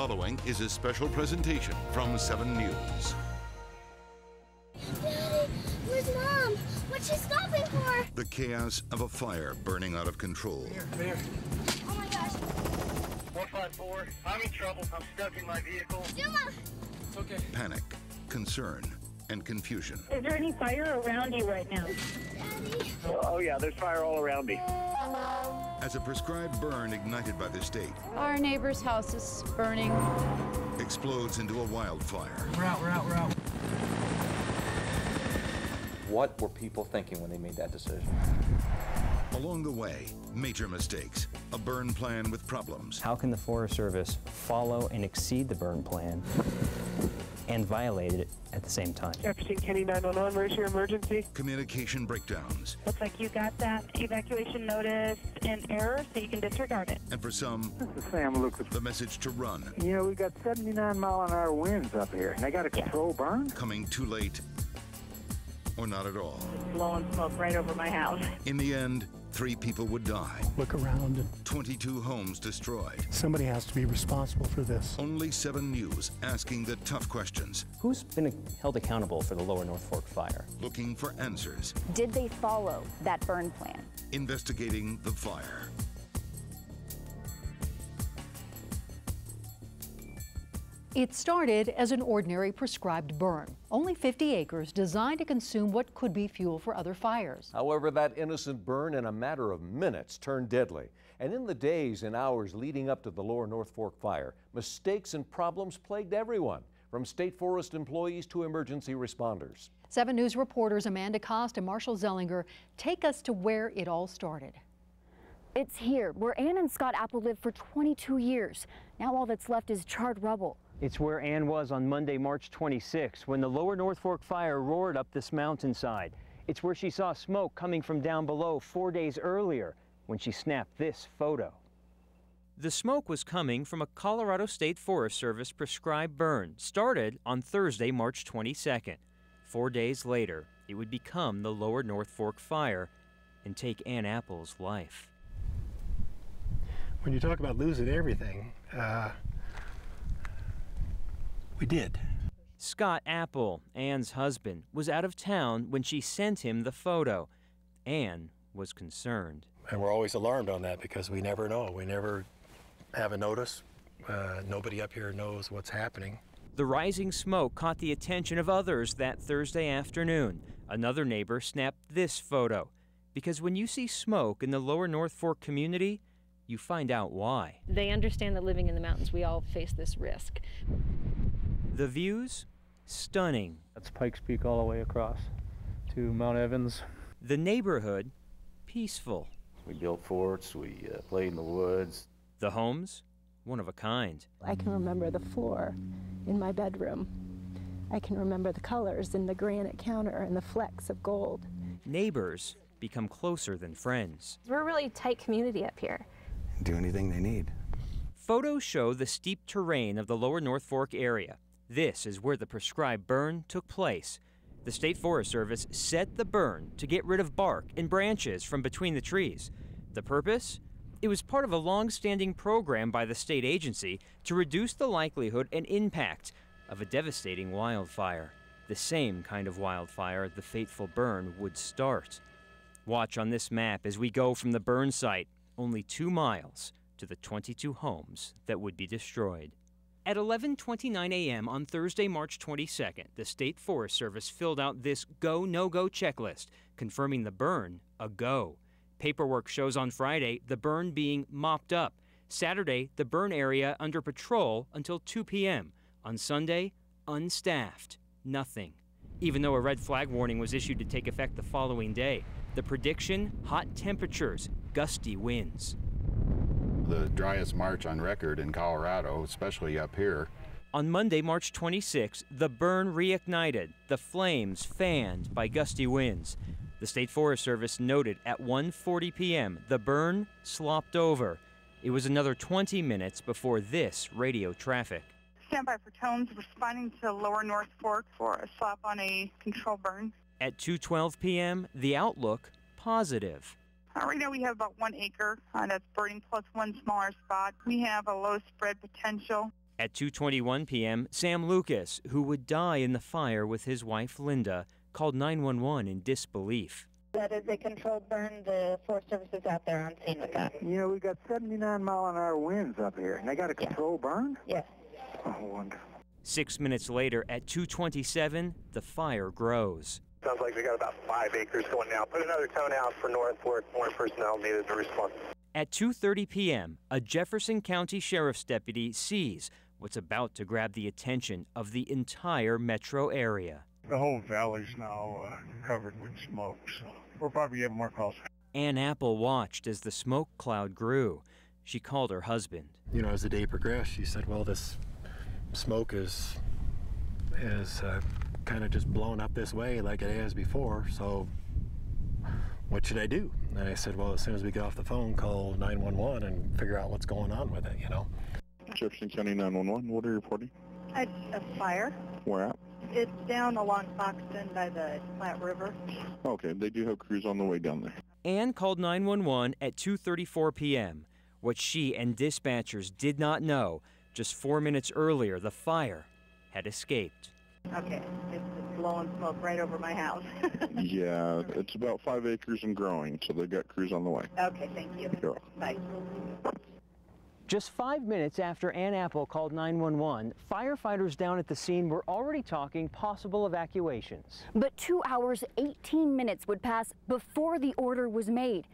following is a special presentation from 7 News. Daddy, where's Mom? What's she stopping for? The chaos of a fire burning out of control. Here. Oh my gosh. 154, I'm in trouble. I'm stuck in my vehicle. Zuma! It's okay. Panic, concern, and confusion. Is there any fire around you right now? Daddy. Oh yeah, there's fire all around me. As a prescribed burn ignited by the state Our neighbor's house is burning. explodes into a wildfire. We're out. What were people thinking when they made that decision? Along the way, major mistakes, a burn plan with problems, How can the Forest Service follow and exceed the burn plan and violate it at the same time? Jefferson County 911, where's your emergency? communication breakdowns, Looks like you got that evacuation notice in error, so you can disregard it. and for some, This is Sam Lucas. the message to run, You know, we got 79-mile-an-hour winds up here, and they got a control burn. coming too late or not at all. Blowing smoke right over my house. In the end, 3 people would die, Look around, and 22 homes destroyed. somebody has to be responsible for this. Only 7 News asking the tough questions, Who's been held accountable for the Lower North Fork fire? looking for answers, Did they follow that burn plan? investigating the fire. It started as an ordinary prescribed burn, only 50 acres designed to consume what could be fuel for other fires. However, that innocent burn in a matter of minutes turned deadly. And in the days and hours leading up to the Lower North Fork fire, mistakes and problems plagued everyone, from state forest employees to emergency responders. 7 News reporters Amanda Cost and Marshall Zellinger take us to where it all started. It's here, where Ann and Scott Apple lived for 22 years. Now all that's left is charred rubble. It's where Ann was on Monday, March 26, when the Lower North Fork fire roared up this mountainside. It's where she saw smoke coming from down below 4 days earlier, when she snapped this photo. The smoke was coming from a Colorado State Forest Service prescribed burn, started on Thursday, March 22nd. 4 days later, it would become the Lower North Fork fire and take Ann Apple's life. When you talk about losing everything, we did. Scott Apple, Ann's husband, was out of town when she sent him the photo. Ann was concerned. And we're always alarmed on that because we never know. We never have a notice. Nobody up here knows what's happening. The rising smoke caught the attention of others that Thursday afternoon. Another neighbor snapped this photo. Because when you see smoke in the Lower North Fork community, you find out why. They understand that living in the mountains, we all face this risk. The views? Stunning. That's Pikes Peak all the way across to Mount Evans. The neighborhood? Peaceful. We built forts, we played in the woods. The homes? One of a kind. I can remember the floor in my bedroom. I can remember the colors in the granite counter and the flecks of gold. Neighbors become closer than friends. We're a really tight community up here. Do anything they need. Photos show the steep terrain of the Lower North Fork area. This is where the prescribed burn took place. The State Forest Service set the burn to get rid of bark and branches from between the trees. The purpose? It was part of a long-standing program by the state agency to reduce the likelihood and impact of a devastating wildfire. The same kind of wildfire the fateful burn would start. Watch on this map as we go from the burn site, only 2 miles, to the 22 homes that would be destroyed. At 11:29 a.m. on Thursday, March 22nd, the State Forest Service filled out this go, no-go checklist, confirming the burn a go. Paperwork shows on Friday the burn being mopped up. Saturday, the burn area under patrol until 2 p.m. On Sunday, unstaffed. Nothing. Even though a red flag warning was issued to take effect the following day. The prediction, hot temperatures, gusty winds. The driest March on record in Colorado, especially up here. On Monday, March 26, the burn reignited, the flames fanned by gusty winds. The State Forest Service noted at 1:40 p.m. the burn slopped over. It was another 20 minutes before this radio traffic. Stand by for tones responding to Lower North Fork for a slap on a control burn. At 2:12 p.m., the outlook positive. Right now we have about 1 acre that's burning plus one smaller spot. We have a low spread potential. At 2:21 p.m., Sam Lucas, who would die in the fire with his wife Linda, called 911 in disbelief. That is a controlled burn. The Forest Service is out there on scene with that. You know, we got 79-mile-an-hour winds up here, and they got a controlled burn? Yes. Oh, wonderful. 6 minutes later, at 2:27, the fire grows. Sounds like we got about 5 acres going now. Put another tone out for North Fork. More personnel needed to respond. At 2:30 p.m., a Jefferson County Sheriff's deputy sees what's about to grab the attention of the entire metro area. The whole valley's now covered with smoke, so we'll probably get more calls. Ann Apple watched as the smoke cloud grew. She called her husband. You know, as the day progressed, she said, well, this smoke is kind of just blown up this way like it has before, so what should I do? And I said, well, as soon as we get off the phone, call 911 and figure out what's going on with it, you know. Jefferson County 911, what are you reporting? A fire. Where at? It's down along Foxton by the Platte River. Okay, they do have crews on the way down there. Ann called 911 at 2:34 p.m. What she and dispatchers did not know, just 4 minutes earlier, the fire had escaped. Okay, it's blowing smoke right over my house. Yeah, it's about 5 acres and growing, so they've got crews on the way. Okay, thank you. Sure. Bye. Just 5 minutes after Ann Apple called 911, firefighters down at the scene were already talking possible evacuations. But 2 hours, 18 minutes would pass before the order was made.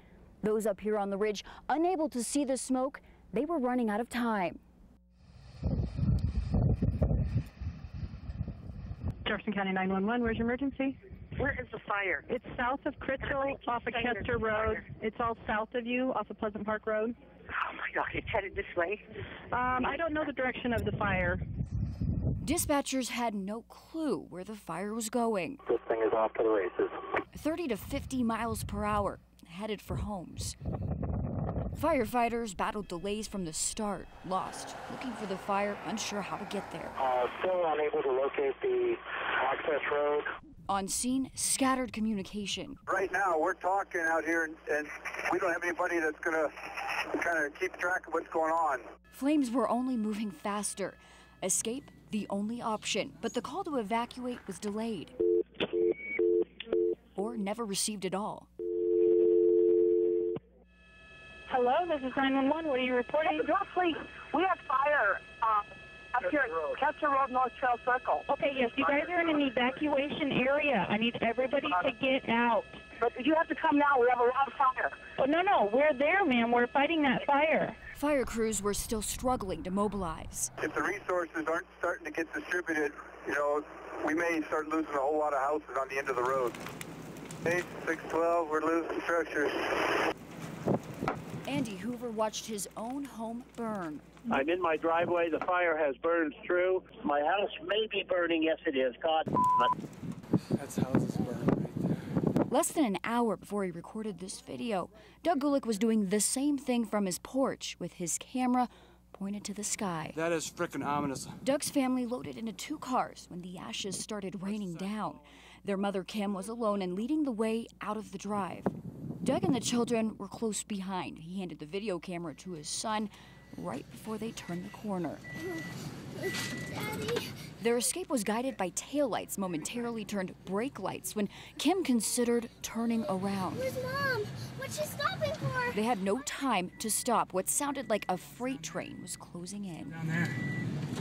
Those up here on the ridge, unable to see the smoke, they were running out of time. Jefferson County 911, where's your emergency? Where is the fire? It's south of Critchell, off of Chester Road. It's all south of you, off of Pleasant Park Road. Oh my God, it's headed this way. I don't know the direction of the fire. Dispatchers had no clue where the fire was going. This thing is off to the races. 30 to 50 miles per hour, headed for homes. Firefighters battled delays from the start, lost, looking for the fire, unsure how to get there. Still unable to locate the access road. On scene, scattered communication. Right now, we're talking out here, and we don't have anybody that's going to kind of keep track of what's going on. Flames were only moving faster. Escape, the only option, but the call to evacuate was delayed. Or never received at all. Hello, this is 911. What are you reporting? Please, we have fire up here at Chester Road, North Trail Circle. Okay, yes, you guys are in an evacuation area. I need everybody to get out. But you have to come now. We have a lot of fire. Oh, no, we're there, ma'am. We're fighting that fire. Fire crews were still struggling to mobilize. If the resources aren't starting to get distributed, you know, we may start losing a whole lot of houses on the end of the road. 612, we're losing structures. Andy Hoover watched his own home burn. I'm in my driveway. The fire has burned through. My house may be burning. Yes, it is. God, that's houses burned right there. Less than an hour before he recorded this video, Doug Gulick was doing the same thing from his porch with his camera pointed to the sky. That is frickin' ominous. Doug's family loaded into 2 cars when the ashes started raining down. Their mother, Kim, was alone and leading the way out of the drive. Doug and the children were close behind. He handed the video camera to his son right before they turned the corner. Daddy. Their escape was guided by taillights momentarily turned brake lights when Kim considered turning around. Where's Mom? What's she stopping for? They had no time to stop. What sounded like a freight train was closing in. Down there.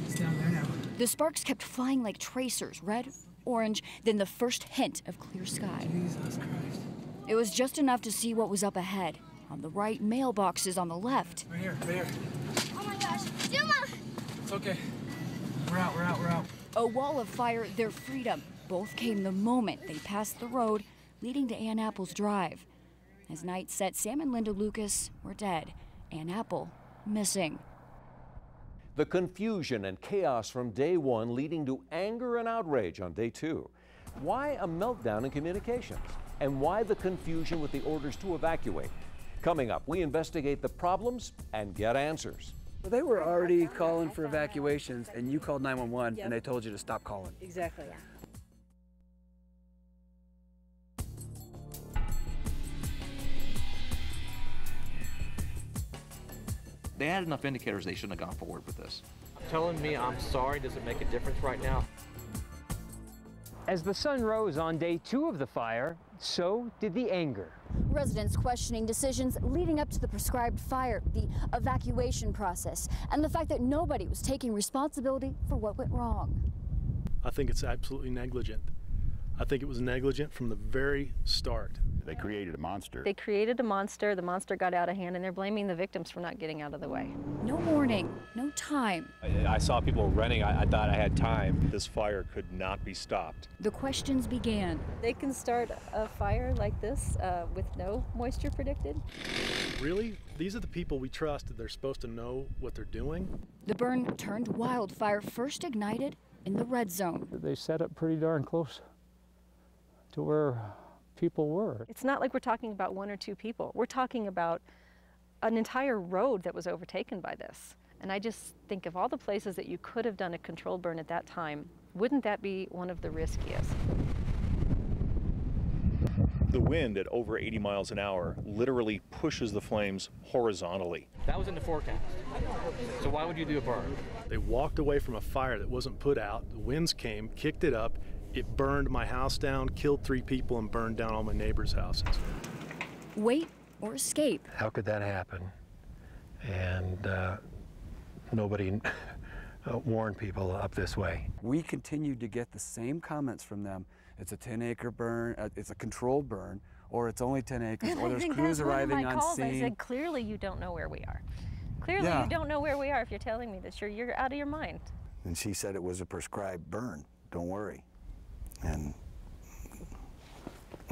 It's down there now. The sparks kept flying like tracers, red, orange, then the first hint of clear sky. Jesus Christ. It was just enough to see what was up ahead. On the right, mailboxes on the left. Right here, right here. Oh my gosh. Zuma! It's okay. We're out. A wall of fire, their freedom. Both came the moment they passed the road leading to Ann Apple's drive. As night set, Sam and Linda Lucas were dead. Ann Apple missing. The confusion and chaos from day one leading to anger and outrage on day 2. Why a meltdown in communications? And why the confusion with the orders to evacuate? Coming up, we investigate the problems and get answers. Well, they were already calling for evacuations, and you called 911, and they told you to stop calling. Exactly. They had enough indicators they shouldn't have gone forward with this. Telling me I'm sorry doesn't make a difference right now. As the sun rose on day 2 of the fire, so did the anger. Residents questioning decisions leading up to the prescribed fire, the evacuation process, and the fact that nobody was taking responsibility for what went wrong. I think it's absolutely negligent. I think it was negligent from the very start. They created a monster. They created a monster. The monster got out of hand, and they're blaming the victims for not getting out of the way. No warning, no time. I saw people running. I thought I had time. This fire could not be stopped. The questions began. They can start a fire like this with no moisture predicted. Really? These are the people we trust that they're supposed to know what they're doing? The burn turned wildfire first ignited in the red zone. They set up pretty darn close to where people were. It's not like we're talking about 1 or 2 people. We're talking about an entire road that was overtaken by this. And I just think of all the places that you could have done a controlled burn at that time, wouldn't that be one of the riskiest? The wind at over 80 miles an hour literally pushes the flames horizontally. That was in the forecast. So why would you do a burn? They walked away from a fire that wasn't put out. The winds came, kicked it up. It burned my house down, killed 3 people, and burned down all my neighbors' houses. Wait or escape. How could that happen? And nobody warned people up this way. We continued to get the same comments from them. It's a 10-acre burn, it's a controlled burn, or it's only 10 acres, or there's crews arriving on scene. I said, clearly you don't know where we are. Clearly you don't know where we are if you're telling me this. You're out of your mind. And she said it was a prescribed burn. Don't worry. And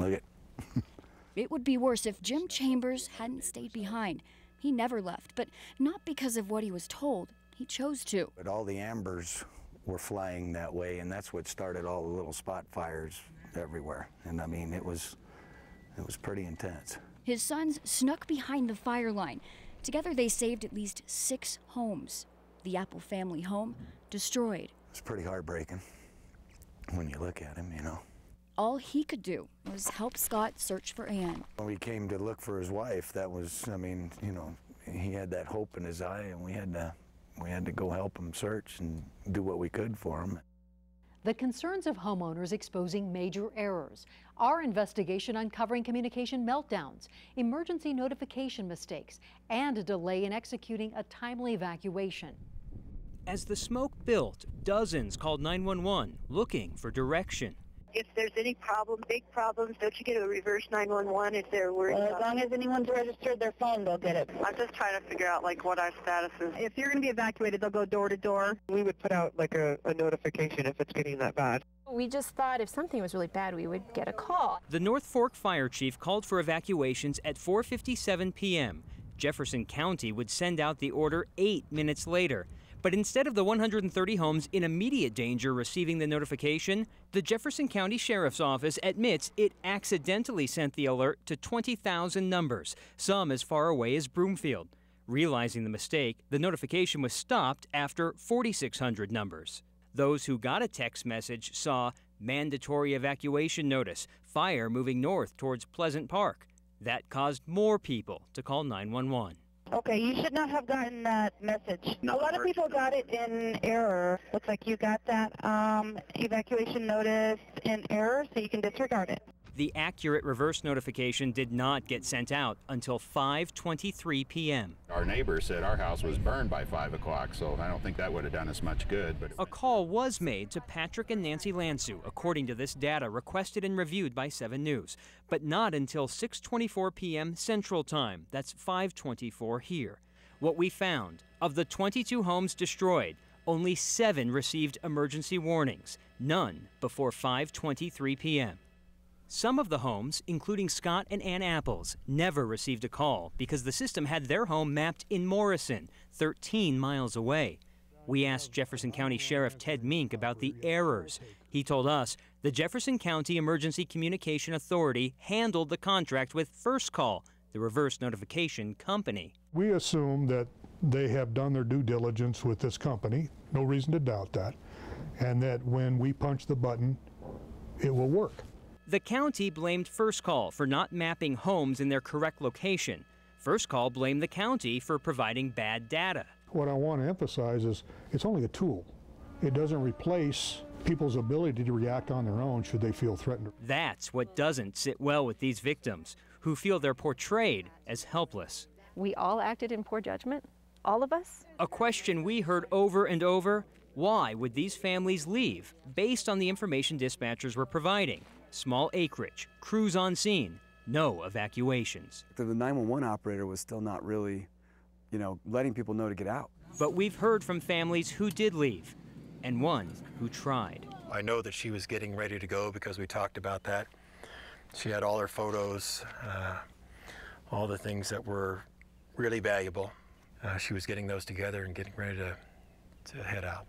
look at. It would be worse if Jim Chambers hadn't stayed behind. He never left, but not because of what he was told. He chose to. But all the ambers were flying that way, and that's what started all the little spot fires everywhere. And I mean, it was pretty intense. His sons snuck behind the fire line. Together they saved at least 6 homes. The Apple family home destroyed. It's pretty heartbreaking when you look at him, you know. All he could do was help Scott search for Ann. When we came to look for his wife, that was, I mean, you know, he had that hope in his eye, and we had to go help him search and do what we could for him. The concerns of homeowners exposing major errors. Our investigation uncovering communication meltdowns, emergency notification mistakes, and a delay in executing a timely evacuation. As the smoke built, dozens called 911 looking for direction. If there's any problem, big problems, don't you get a reverse 911 if they're worried? Well, as long as anyone's registered their phone, they'll get it. I'm just trying to figure out like what our status is. If you're going to be evacuated, they'll go door to door. We would put out like a notification if it's getting that bad. We just thought if something was really bad, we would get a call. The North Fork Fire Chief called for evacuations at 4:57 p.m. Jefferson County would send out the order 8 minutes later. But instead of the 130 homes in immediate danger receiving the notification, the Jefferson County Sheriff's Office admits it accidentally sent the alert to 20,000 numbers, some as far away as Broomfield. Realizing the mistake, the notification was stopped after 4,600 numbers. Those who got a text message saw mandatory evacuation notice, fire moving north towards Pleasant Park. That caused more people to call 911. Okay, you should not have gotten that message. A lot of people got it in error. Looks like you got that evacuation notice in error, so you can disregard it. The accurate reverse notification did not get sent out until 5:23 p.m. Our neighbor said our house was burned by 5 o'clock, so I don't think that would have done us much good. But a call was made to Patrick and Nancy Lansu, according to this data requested and reviewed by 7 News, but not until 6:24 p.m. Central Time. That's 5:24 here. What we found, of the 22 homes destroyed, only 7 received emergency warnings, none before 5:23 p.m. Some of the homes, including Scott and Ann Apples, never received a call because the system had their home mapped in Morrison, 13 miles away. We asked Jefferson County Sheriff Ted Mink about the errors. He told us the Jefferson County Emergency Communication Authority handled the contract with First Call, the reverse notification company. We assume that they have done their due diligence with this company, no reason to doubt that, and that when we punch the button, it will work. The county blamed First Call for not mapping homes in their correct location. First Call blamed the county for providing bad data. What I want to emphasize is it's only a tool. It doesn't replace people's ability to react on their own should they feel threatened. That's what doesn't sit well with these victims, who feel they're portrayed as helpless. We all acted in poor judgment, all of us. A question we heard over and over: why would these families leave based on the information dispatchers were providing? Small acreage, crews on scene, no evacuations. The 911 operator was still not really, letting people know to get out. But we've heard from families who did leave, and one who tried. I know that she was getting ready to go because we talked about that. She had all her photos, all the things that were really valuable. She was getting those together and getting ready to head out.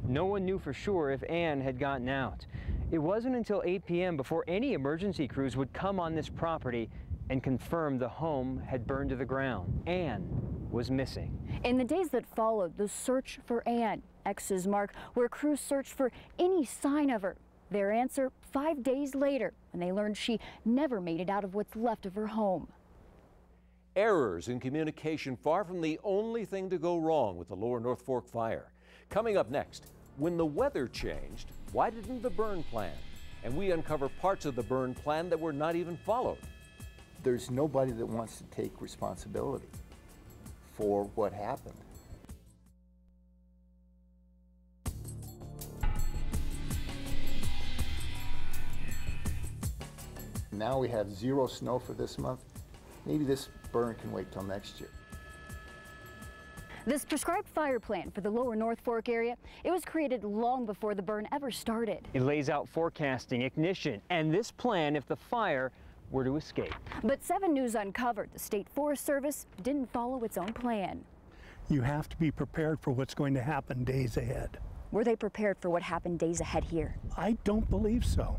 No one knew for sure if Ann had gotten out. It wasn't until 8 p.m. before any emergency crews would come on this property and confirm the home had burned to the ground. Ann was missing. In the days that followed, the search for Ann, X's mark, where crews searched for any sign of her. Their answer 5 days later, when they learned she never made it out of what's left of her home. Errors in communication, far from the only thing to go wrong with the Lower North Fork fire. Coming up next, when the weather changed, why didn't the burn plan? And we uncover parts of the burn plan that were not even followed. There's nobody that wants to take responsibility for what happened. Now we have 0 snow for this month. Maybe this burn can wait till next year. This prescribed fire plan for the Lower North Fork area, it was created long before the burn ever started. It lays out forecasting, ignition, and this plan if the fire were to escape. But 7 News uncovered the State Forest Service didn't follow its own plan. You have to be prepared for what's going to happen days ahead. Were they prepared for what happened days ahead here? I don't believe so.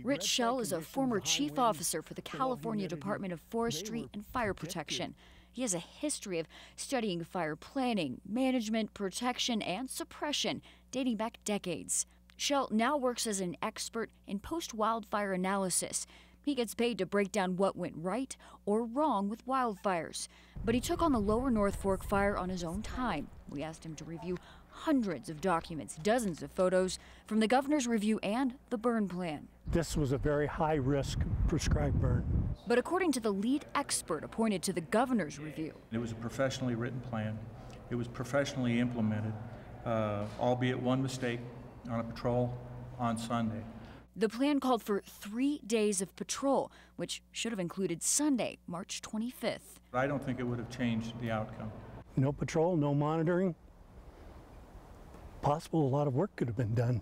Rich Schell is a former chief officer for the California Department of Forestry and Fire Protection. He has a history of studying fire planning, management, protection, and suppression dating back decades. Schell now works as an expert in post-wildfire analysis. He gets paid to break down what went right or wrong with wildfires. But he took on the Lower North Fork fire on his own time. We asked him to review hundreds of documents, dozens of photos from the governor's review and the burn plan. This was a very high-risk prescribed burn. But according to the lead expert appointed to the governor's review, it was a professionally written plan. It was professionally implemented, albeit one mistake on a patrol on Sunday. The plan called for 3 days of patrol, which should have included Sunday, March 25th. I don't think it would have changed the outcome. No patrol, no monitoring. Possible a lot of work could have been done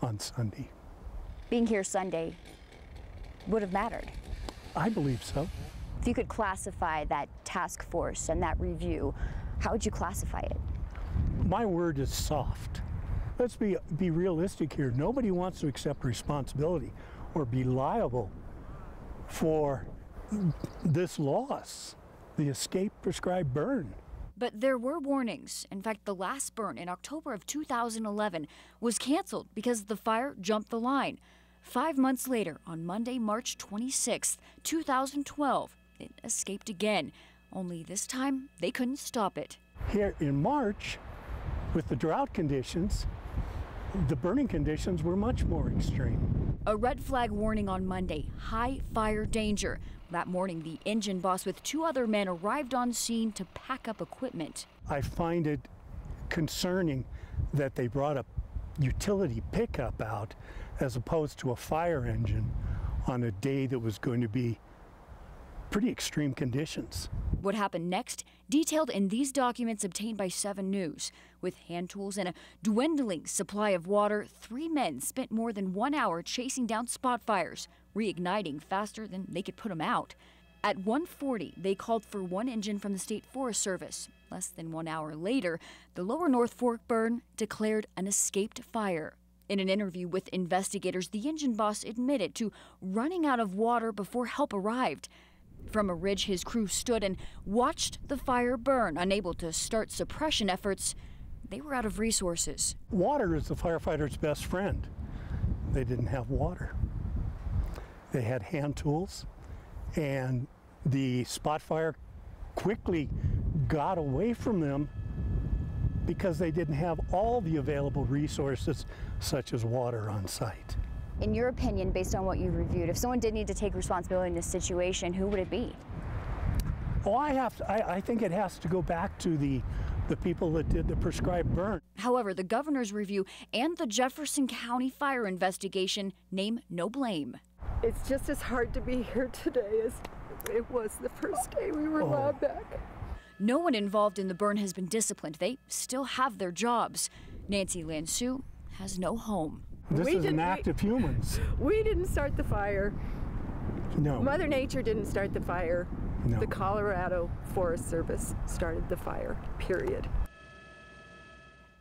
on Sunday. Being here Sunday would have mattered. I believe so. If you could classify that task force and that review, how would you classify it? My word is soft. Let's be realistic here. Nobody wants to accept responsibility or be liable for this loss, the escape prescribed burn. But there were warnings. In fact, the last burn in October of 2011 was canceled because the fire jumped the line. 5 months later, on Monday, March 26, 2012, it escaped again. Only this time, they couldn't stop it. Here in March, with the drought conditions, the burning conditions were much more extreme. A red flag warning on Monday, high fire danger. That morning, the engine boss with 2 other men arrived on scene to pack up equipment. I find it concerning that they brought a utility pickup out as opposed to a fire engine on a day that was going to be pretty extreme conditions. What happened next, detailed in these documents obtained by 7 News. With hand tools and a dwindling supply of water, 3 men spent more than 1 hour chasing down spot fires, reigniting faster than they could put them out. At 1:40, they called for 1 engine from the State Forest Service. Less than 1 hour later, the Lower North Fork burn declared an escaped fire. In an interview with investigators, the engine boss admitted to running out of water before help arrived. From a ridge, his crew stood and watched the fire burn. Unable to start suppression efforts, they were out of resources. Water is the firefighter's best friend. They didn't have water. They had hand tools and The spot fire quickly got away from them because they didn't have all the available resources, such as water, on site. In your opinion, based on what you've reviewed, if someone did need to take responsibility in this situation, who would it be? Oh, I think it has to go back to the people that did the prescribed burn. However, the governor's review and the Jefferson County fire investigation name no blame. It's just as hard to be here today as it was the first day we were allowed back. No one involved in the burn has been disciplined. They still have their jobs. Nancy Lansue has no home. This is an act of humans. We didn't start the fire. No. Mother Nature didn't start the fire. No. The Colorado Forest Service started the fire, period.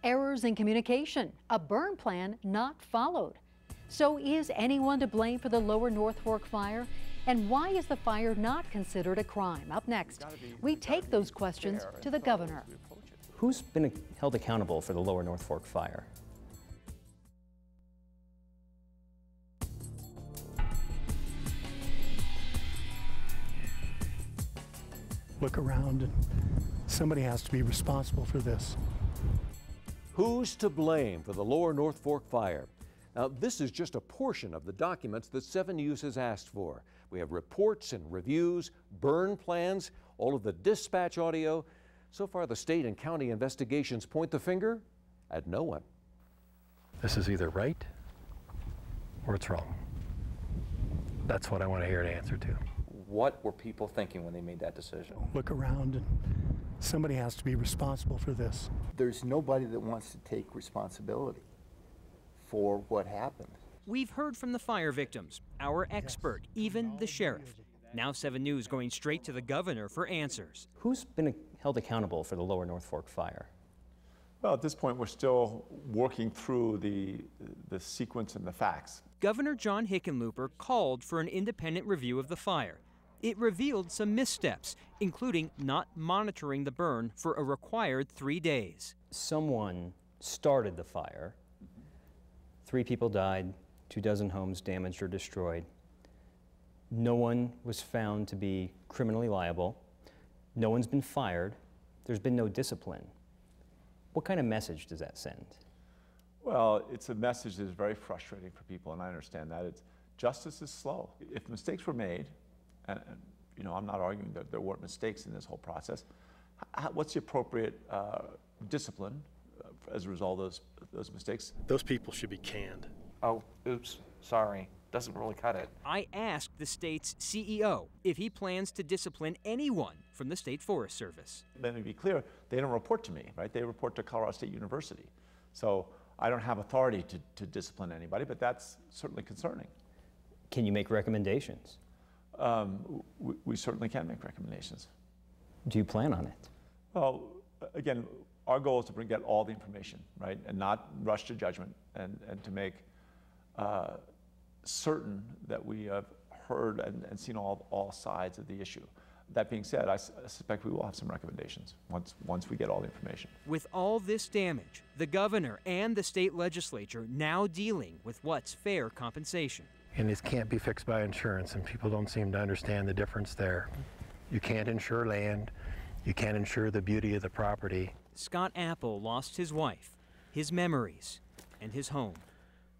Errors in communication, a burn plan not followed. So is anyone to blame for the Lower North Fork fire? And why is the fire not considered a crime? Up next, we take those questions to the governor. Who's been held accountable for the Lower North Fork fire? Look around, and somebody has to be responsible for this. Who's to blame for the Lower North Fork fire? Now, this is just a portion of the documents that 7 News has asked for. We have reports and reviews, burn plans, all of the dispatch audio. So far, the state and county investigations point the finger at no one. This is either right or it's wrong. That's what I want to hear an answer to. What were people thinking when they made that decision? Look around, and somebody has to be responsible for this. There's nobody that wants to take responsibility for what happened. We've heard from the fire victims, our expert, even the sheriff. Now 7 News going straight to the governor for answers. Who's been held accountable for the Lower North Fork fire? Well, at this point, we're still working through the sequence and the facts. Governor John Hickenlooper called for an independent review of the fire. It revealed some missteps, including not monitoring the burn for a required 3 days. Someone started the fire. 3 people died, 24 homes damaged or destroyed. No one was found to be criminally liable. No one's been fired. There's been no discipline. What kind of message does that send? Well, it's a message that is very frustrating for people, and I understand that. Justice is slow. If mistakes were made, and you know, I'm not arguing that there weren't mistakes in this whole process, what's the appropriate discipline as a result of those mistakes? Those people should be canned. Oh, oops, sorry. Doesn't really cut it. I asked the state's CEO if he plans to discipline anyone from the State Forest Service. Let me be clear, they don't report to me, right? They report to Colorado State University. So I don't have authority to discipline anybody, but that's certainly concerning. Can you make recommendations? We certainly can make recommendations. Do you plan on it? Well, again, our goal is to get all the information, right? And not rush to judgment, and to make certain that we have heard and seen all sides of the issue. That being said, I suspect we will have some recommendations once we get all the information. With all this damage, the governor and the state legislature now dealing with what's fair compensation. And this can't be fixed by insurance, and people don't seem to understand the difference there. You can't insure land. You can't insure the beauty of the property. Scott Apple lost his wife, his memories, and his home.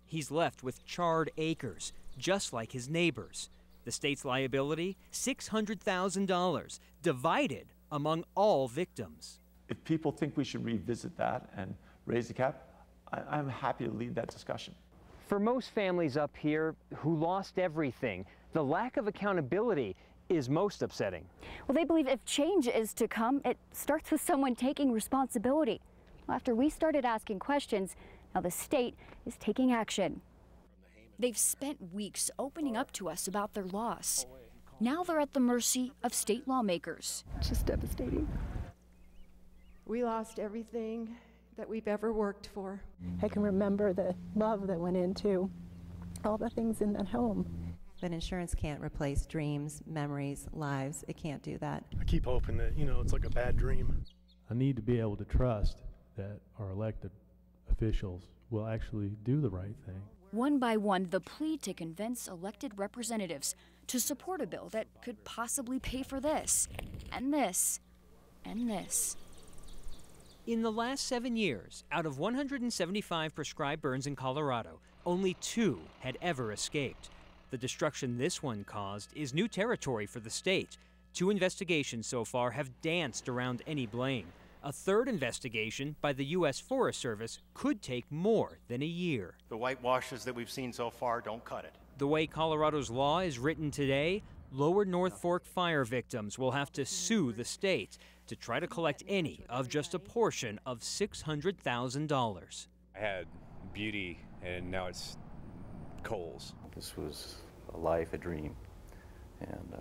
He's left with charred acres, just like his neighbors. The state's liability, $600,000, divided among all victims. If people think we should revisit that and raise the cap, I'm happy to lead that discussion. For most families up here who lost everything, the lack of accountability is most upsetting. Well, they believe if change is to come, it starts with someone taking responsibility. After we started asking questions, now the state is taking action. They've spent weeks opening up to us about their loss. Now they're at the mercy of state lawmakers. It's just devastating. We lost everything that we've ever worked for. I can remember the love that went into all the things in that home. But insurance can't replace dreams, memories, lives. It can't do that. I keep hoping that, you know, it's like a bad dream. I need to be able to trust that our elected officials will actually do the right thing. One by one, the plea to convince elected representatives to support a bill that could possibly pay for this, and this, and this. In the last 7 years, out of 175 prescribed burns in Colorado, only 2 had ever escaped. The destruction this one caused is new territory for the state. 2 investigations so far have danced around any blame. A third investigation by the U.S. Forest Service could take more than a year. The whitewashes that we've seen so far don't cut it. The way Colorado's law is written today, Lower North Fork fire victims will have to sue the state to try to collect any of just a portion of $600,000. I had beauty, and now it's coals. This was a life, a dream, and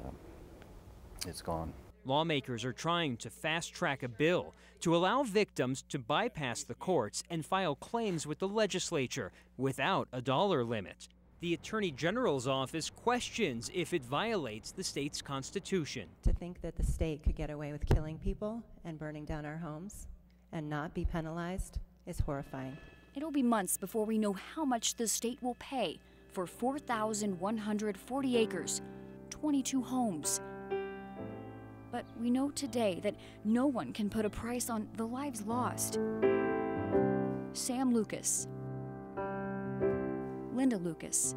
it's gone. Lawmakers are trying to fast-track a bill to allow victims to bypass the courts and file claims with the legislature without a dollar limit. The Attorney General's office questions if it violates the state's constitution. To think that the state could get away with killing people and burning down our homes and not be penalized is horrifying. It'll be months before we know how much the state will pay for 4,140 acres, 22 homes. But we know today that no one can put a price on the lives lost. Sam Lucas, Linda Lucas,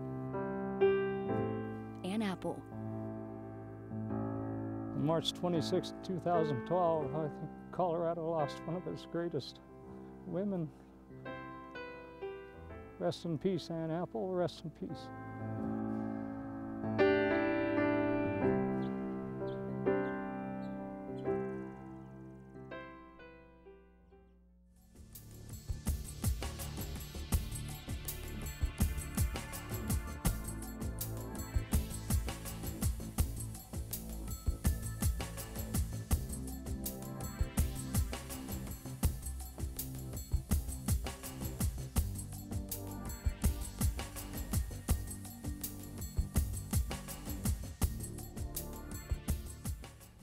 Ann Apple. On March 26, 2012, I think Colorado lost one of its greatest women. Rest in peace, Ann Apple, rest in peace.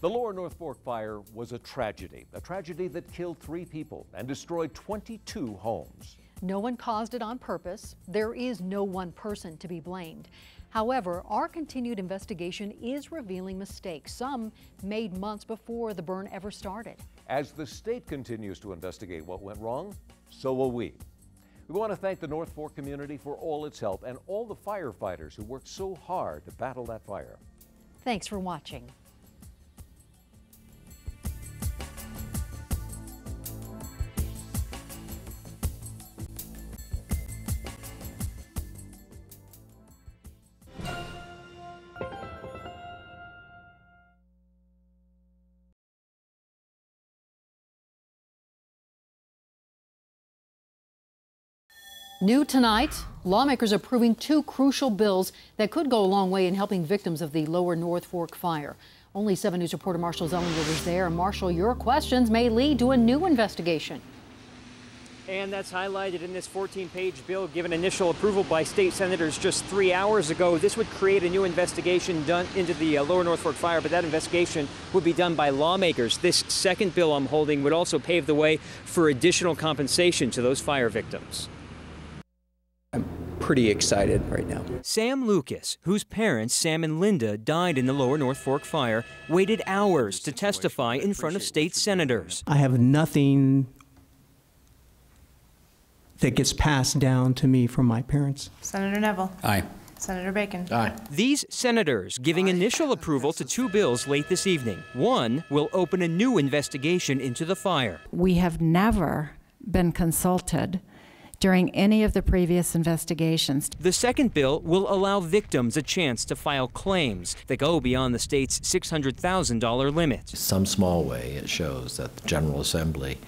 The Lower North Fork fire was a tragedy that killed 3 people and destroyed 22 homes. No one caused it on purpose. There is no one person to be blamed. However, our continued investigation is revealing mistakes, some made months before the burn ever started. As the state continues to investigate what went wrong, so will we. We want to thank the North Fork community for all its help and all the firefighters who worked so hard to battle that fire. Thanks for watching. New tonight, lawmakers approving 2 crucial bills that could go a long way in helping victims of the Lower North Fork fire. Only 7 News reporter Marshall Zellinger was there. Marshall, your questions may lead to a new investigation. And that's highlighted in this 14-page bill given initial approval by state senators just 3 hours ago. This would create a new investigation done into the Lower North Fork fire, but that investigation would be done by lawmakers. This second bill I'm holding would also pave the way for additional compensation to those fire victims. I'm pretty excited right now. Sam Lucas, whose parents, Sam and Linda, died in the Lower North Fork fire, waited hours to testify in front of state senators. I have nothing that gets passed down to me from my parents. Senator Neville. Aye. Senator Bacon. Aye. These senators giving initial approval to 2 bills late this evening. One will open a new investigation into the fire. We have never been consulted during any of the previous investigations. The second bill will allow victims a chance to file claims that go beyond the state's $600,000 limit. Some small way it shows that the General Assembly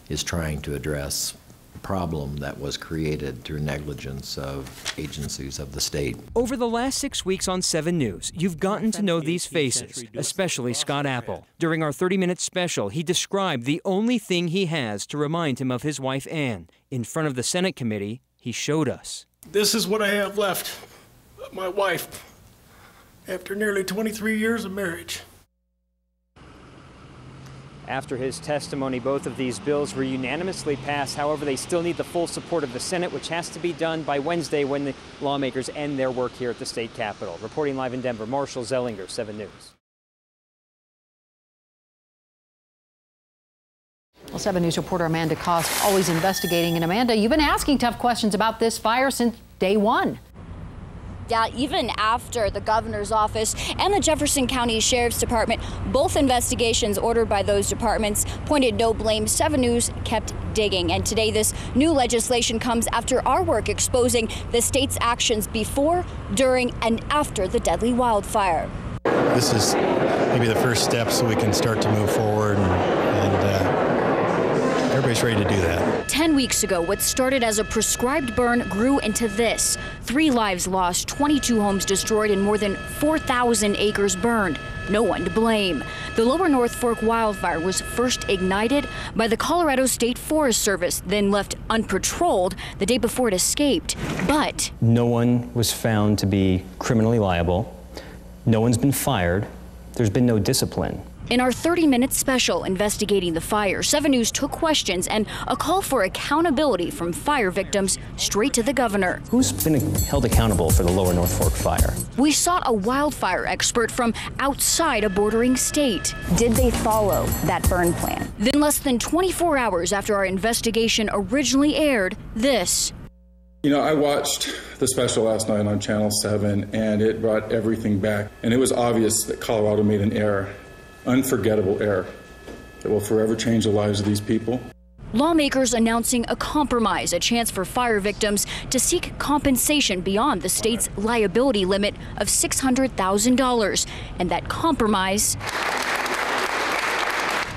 is trying to address a problem that was created through negligence of agencies of the state. Over the last 6 weeks on 7 News, you've gotten to know these faces, especially Scott Apple. During our 30-minute special, he described the only thing he has to remind him of his wife, Ann. In front of the Senate committee, he showed us. This is what I have left of my wife after nearly 23 years of marriage. After his testimony, both of these bills were unanimously passed. However, they still need the full support of the Senate, which has to be done by Wednesday when the lawmakers end their work here at the state capitol. Reporting live in Denver, Marshall Zellinger, 7 News. Well, 7 News reporter Amanda Cost always investigating. And Amanda, you've been asking tough questions about this fire since day one. Yeah, even after the governor's office and the Jefferson County Sheriff's Department, both investigations ordered by those departments pointed no blame, 7 News kept digging. And today this new legislation comes after our work exposing the state's actions before, during, and after the deadly wildfire. This is maybe the first step so we can start to move forward and everybody's ready to do that. 10 weeks ago, what started as a prescribed burn grew into this. 3 lives lost, 22 homes destroyed, and more than 4,000 acres burned. No one to blame. The Lower North Fork wildfire was first ignited by the Colorado State Forest Service, then left unpatrolled the day before it escaped. But no one was found to be criminally liable. No one's been fired. There's been no discipline. in our 30-minute special investigating the fire, 7 News took questions and a call for accountability from fire victims straight to the governor. Who's been held accountable for the Lower North Fork fire? We sought a wildfire expert from outside a bordering state. Did they follow that burn plan? Then less than 24 hours after our investigation originally aired, this. You know, I watched the special last night on Channel 7, and it brought everything back. And it was obvious that Colorado made an error, unforgettable error, that will forever change the lives of these people. Lawmakers announcing a compromise, a chance for fire victims to seek compensation beyond the state's liability limit of $600,000. And that compromise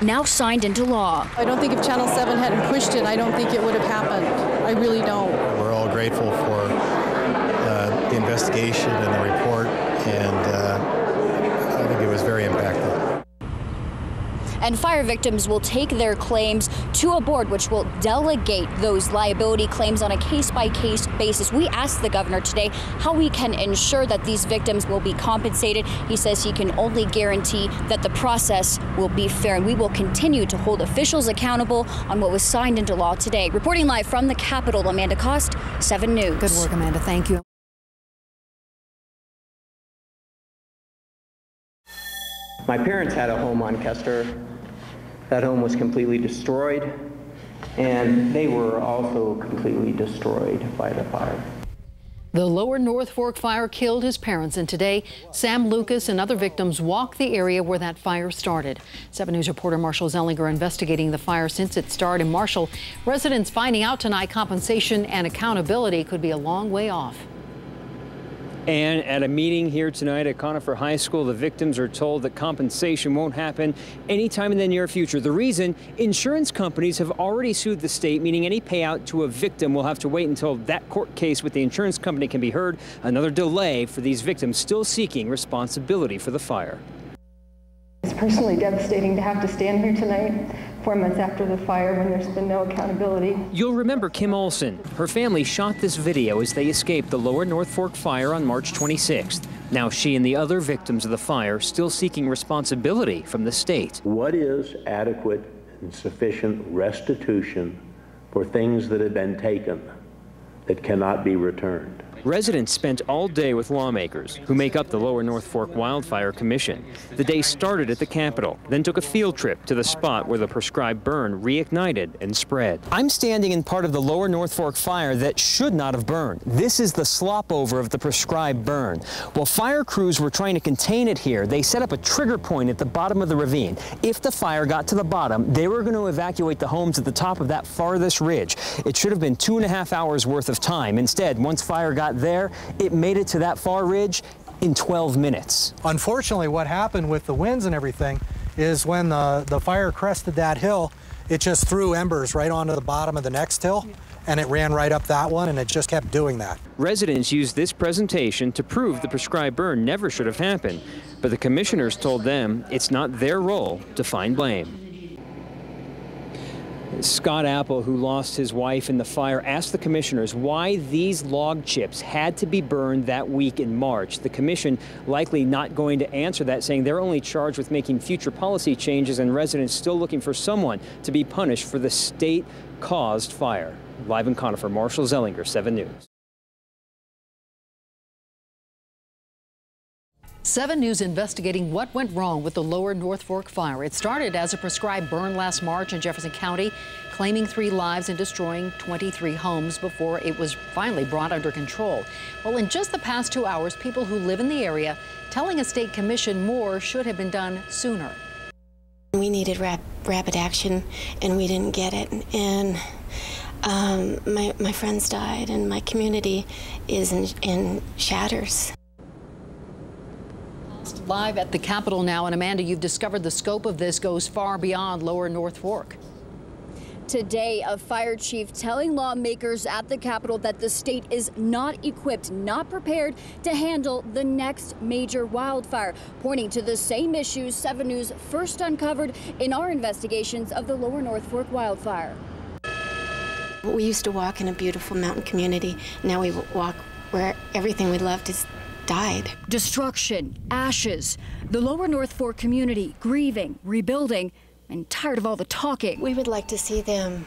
now signed into law. I don't think if Channel 7 hadn't pushed it, I don't think it would have happened. I really don't. We're all grateful for the investigation and the report, and I think it was very impactful. And fire victims will take their claims to a board which will delegate those liability claims on a case-by-case basis. We asked the governor today how we can ensure that these victims will be compensated. He says he can only guarantee that the process will be fair, and we will continue to hold officials accountable on what was signed into law today. Reporting live from the Capitol, Amanda Cost, 7 News. Good work, Amanda. Thank you. My parents had a home on Kester. That home was completely destroyed, and they were also completely destroyed by the fire. The Lower North Fork fire killed his parents, and today Sam Lucas and other victims walk the area where that fire started. 7 News reporter Marshall Zellinger investigating the fire since it started. And Marshall, residents finding out tonight compensation and accountability could be a long way off. And at a meeting here tonight at Conifer High School, the victims are told that compensation won't happen anytime in the near future. The reason, insurance companies have already sued the state, meaning any payout to a victim will have to wait until that court case with the insurance company can be heard. Another delay for these victims still seeking responsibility for the fire. It's personally devastating to have to stand here tonight, 4 months after the fire, when there's been no accountability. You'll remember Kim Olson. Her family shot this video as they escaped the Lower North Fork fire on March 26th. Now she and the other victims of the fire still seeking responsibility from the state. What is adequate and sufficient restitution for things that have been taken that cannot be returned? Residents spent all day with lawmakers who make up the Lower North Fork Wildfire Commission. The day started at the Capitol, then took a field trip to the spot where the prescribed burn reignited and spread. I'm standing in part of the Lower North Fork fire that should not have burned. This is the slop over of the prescribed burn. While fire crews were trying to contain it here, they set up a trigger point at the bottom of the ravine. If the fire got to the bottom, they were going to evacuate the homes at the top of that farthest ridge. It should have been 2.5 hours worth of time. Instead, once fire got there, it made it to that far ridge in 12 minutes. Unfortunately, what happened with the winds and everything is when the fire crested that hill, it just threw embers right onto the bottom of the next hill, and it ran right up that one, and it just kept doing that. Residents used this presentation to prove the prescribed burn never should have happened, but the commissioners told them it's not their role to find blame. Scott Apple, who lost his wife in the fire, asked the commissioners why these log chips had to be burned that week in March. The commission likely not going to answer that, saying they're only charged with making future policy changes, and residents still looking for someone to be punished for the state-caused fire. Live in Conifer, Marshall Zellinger, 7 News. 7 News investigating what went wrong with the lower North Fork fire. It started as a prescribed burn last March in Jefferson County, claiming 3 lives and destroying 23 homes before it was finally brought under control. Well, in just the past 2 hours, people who live in the area telling a state commission more should have been done sooner. We needed rapid action, and we didn't get it. And my friends died, and my community is in shatters. Live at the Capitol now, and Amanda, you've discovered the scope of this goes far beyond lower North Fork. Today, a fire chief telling lawmakers at the Capitol that the state is not equipped, not prepared to handle the next major wildfire, pointing to the same issues 7 News first uncovered in our investigations of the lower North Fork wildfire. We used to walk in a beautiful mountain community. Now we walk where everything we loved is died. Destruction, ashes, the lower North Fork community grieving, rebuilding, and tired of all the talking. We would like to see them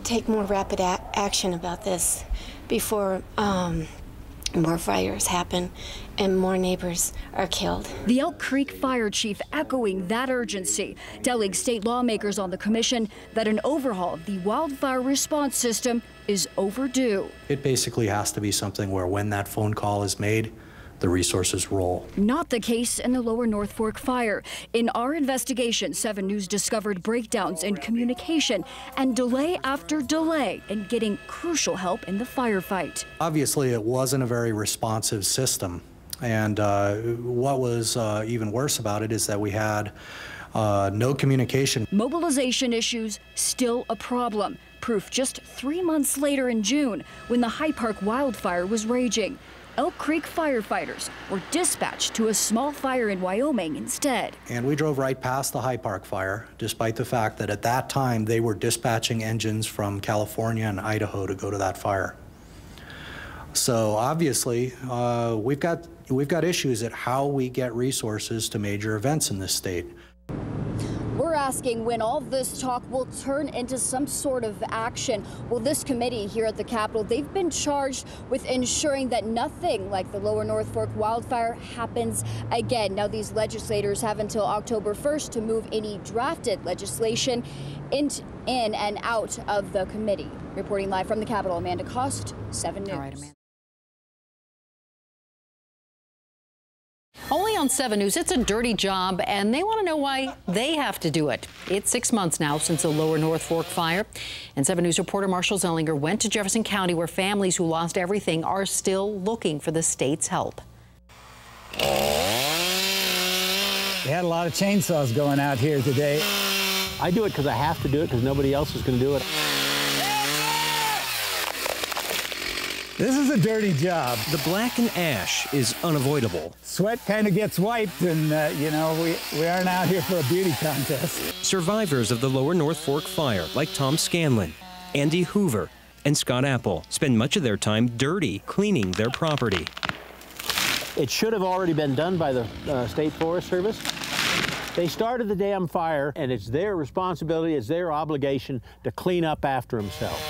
take more rapid action about this before more fires happen and more neighbors are killed. The Elk Creek fire chief echoing that urgency, telling state lawmakers on the commission that an overhaul of the wildfire response system is overdue. It basically has to be something where when that phone call is made, the resources roll. Not the case in the lower North Fork fire. In our investigation, 7 News discovered breakdowns in communication and delay after delay in getting crucial help in the firefight. Obviously, it wasn't a very responsive system. And what was even worse about it is that we had no communication. Mobilization issues still a problem. Proof just 3 months later in June, when the High Park wildfire was raging. Elk Creek firefighters were dispatched to a small fire in Wyoming instead. And we drove right past the High Park fire, despite the fact that at that time they were dispatching engines from California and Idaho to go to that fire. So obviously, we've got issues at how we get resources to major events in this state. We're asking when all this talk will turn into some sort of action. Well, this committee here at the Capitol, they've been charged with ensuring that nothing like the lower North Fork wildfire happens again. Now, these legislators have until October 1st to move any drafted legislation in and out of the committee. Reporting live from the Capitol, Amanda Cost, 7 News. All right, Amanda. Only on 7 News, it's a dirty job, and they want to know why they have to do it. It's 6 months now since the lower North Fork fire, and 7 News reporter Marshall Zellinger went to Jefferson County, where families who lost everything are still looking for the state's help. They had a lot of chainsaws going out here today. I do it because I have to do it because nobody else is going to do it. This is a dirty job. The black and ash is unavoidable. Sweat kind of gets wiped, and, you know, we aren't out here for a beauty contest. Survivors of the lower North Fork fire, like Tom Scanlon, Andy Hoover, and Scott Apple, spend much of their time dirty cleaning their property. It should have already been done by the State Forest Service. They started the damn fire, and it's their responsibility, it's their obligation to clean up after themselves.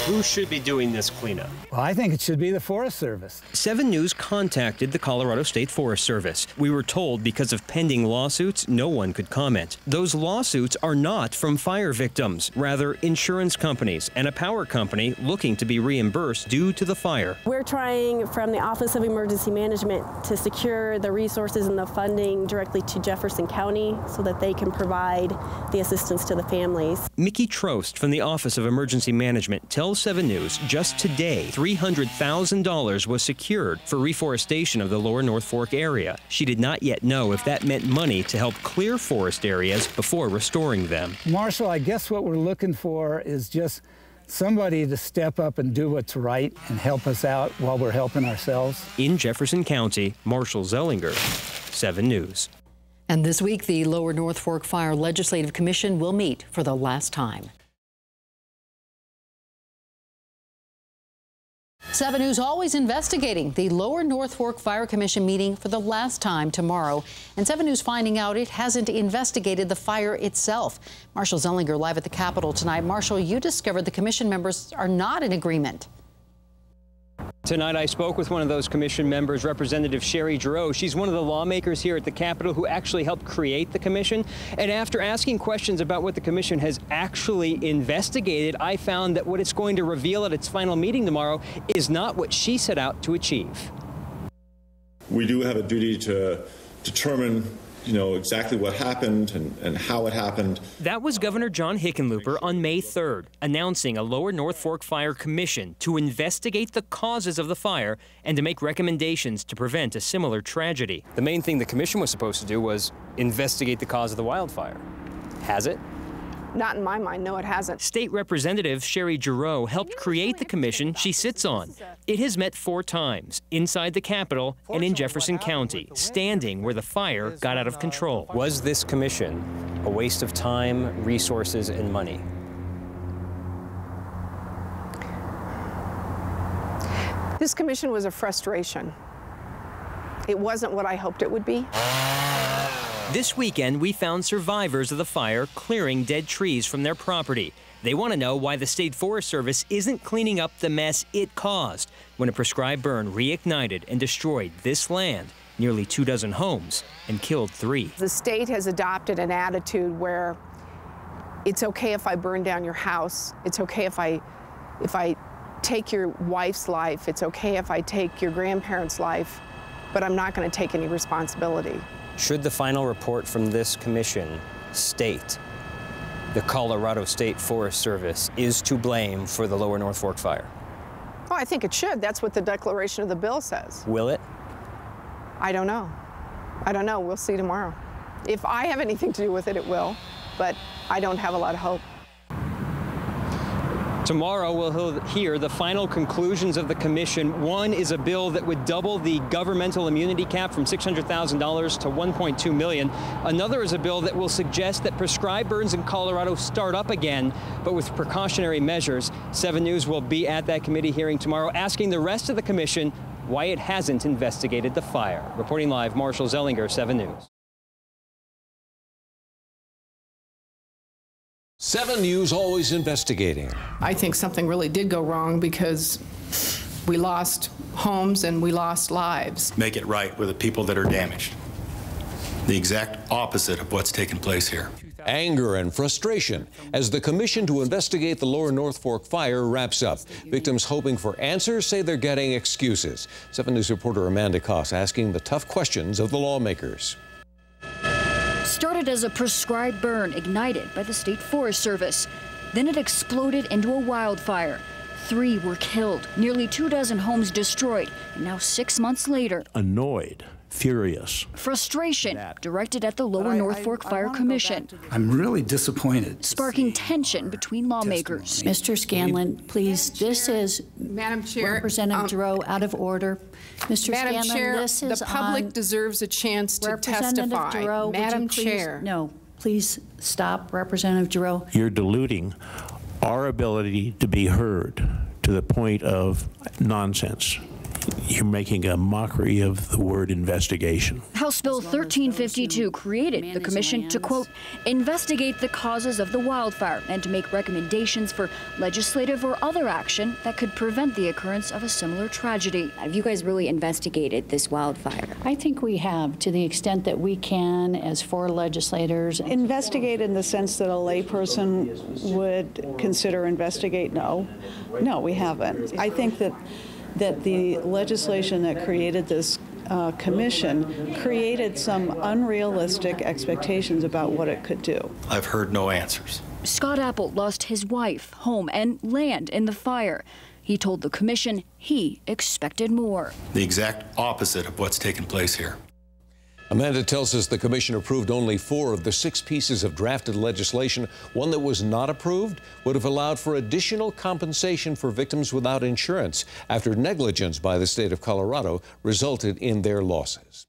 Who should be doing this cleanup? Well, I think it should be the Forest Service. 7 News contacted the Colorado State Forest Service. We were told because of pending lawsuits, no one could comment. Those lawsuits are not from fire victims, rather insurance companies and a power company looking to be reimbursed due to the fire. We're trying from the Office of Emergency Management to secure the resources and the funding directly to Jefferson County so that they can provide the assistance to the families. Mickey Trost from the Office of Emergency Management tells 7 News just today $300,000 was secured for reforestation of the lower North Fork area. She did not yet know if that meant money to help clear forest areas before restoring them. Marshall, I guess what we're looking for is just somebody to step up and do what's right and help us out while we're helping ourselves. In Jefferson County, Marshall Zellinger, 7 News. And this week, the lower North Fork Fire Legislative Commission will meet for the last time. 7 News always investigating the Lower North Fork Fire Commission meeting for the last time tomorrow. And 7 News finding out it hasn't investigated the fire itself. Marshall Zellinger live at the Capitol tonight. Marshall, you discovered the commission members are not in agreement. Tonight, I spoke with one of those commission members, Representative Sherry Giroux. She's one of the lawmakers here at the Capitol who actually helped create the commission. And after asking questions about what the commission has actually investigated, I found that what it's going to reveal at its final meeting tomorrow is not what she set out to achieve. We do have a duty to determine exactly what happened and how it happened. That was Governor John Hickenlooper on May 3rd, announcing a Lower North Fork Fire Commission to investigate the causes of the fire and to make recommendations to prevent a similar tragedy. The main thing the commission was supposed to do was investigate the cause of the wildfire. Has it? Not in my mind, no, it hasn't. State Representative Sherry Giroux helped create the commission she sits on. It has met 4 times, inside the Capitol and in Jefferson County, standing where the fire got out of control. Was this commission a waste of time, resources, and money? This commission was a frustration. It wasn't what I hoped it would be. This weekend, we found survivors of the fire clearing dead trees from their property. They want to know why the State Forest Service isn't cleaning up the mess it caused when a prescribed burn reignited and destroyed this land, nearly 24 homes, and killed 3. The state has adopted an attitude where it's okay if I burn down your house, it's okay if I take your wife's life, it's okay if I take your grandparents' life, but I'm not going to take any responsibility. Should the final report from this commission state the Colorado State Forest Service is to blame for the Lower North Fork fire? Oh, I think it should. That's what the declaration of the bill says. Will it? I don't know. I don't know. We'll see tomorrow. If I have anything to do with it, it will, but I don't have a lot of hope. Tomorrow, we'll hear the final conclusions of the commission. One is a bill that would double the governmental immunity cap from $600,000 to $1.2 million. Another is a bill that will suggest that prescribed burns in Colorado start up again, but with precautionary measures. 7 News will be at that committee hearing tomorrow, asking the rest of the commission why it hasn't investigated the fire. Reporting live, Marshall Zellinger, 7 News. 7 News always investigating. I think something really did go wrong because we lost homes and we lost lives. Make it right with the people that are damaged. The exact opposite of what's taken place here. Anger and frustration as the commission to investigate the Lower North Fork fire wraps up. Victims hoping for answers say they're getting excuses. 7 News reporter Amanda Koss asking the tough questions of the lawmakers. Started as a prescribed burn ignited by the State Forest Service. Then it exploded into a wildfire. 3 were killed, nearly 24 homes destroyed, and now 6 months later. Annoyed, furious. Frustration directed at the Lower North Fork Fire Commission. I'm really disappointed. Sparking tension between lawmakers. Mr. Scanlon, please, this is Madam Chair, Representative Giroux out of order. Mr. Madam Scanlon, Chair, this is the public on deserves a chance to Representative testify. Giroux, Madam would you please, Chair. No, please stop, Representative Giroux. You're diluting our ability to be heard to the point of nonsense. You're making a mockery of the word investigation. House Bill 1352 created the commission to, quote, investigate the causes of the wildfire and to make recommendations for legislative or other action that could prevent the occurrence of a similar tragedy. Have you guys really investigated this wildfire? I think we have, to the extent that we can, as 4 legislators. Investigate in the sense that a layperson would consider investigate? No, we haven't. I think that the legislation that created this commission created some unrealistic expectations about what it could do. I've heard no answers. Scott Apple lost his wife, home, and land in the fire. He told the commission he expected more. The exact opposite of what's taken place here. Amanda tells us the commission approved only 4 of the 6 pieces of drafted legislation. One that was not approved would have allowed for additional compensation for victims without insurance after negligence by the state of Colorado resulted in their losses.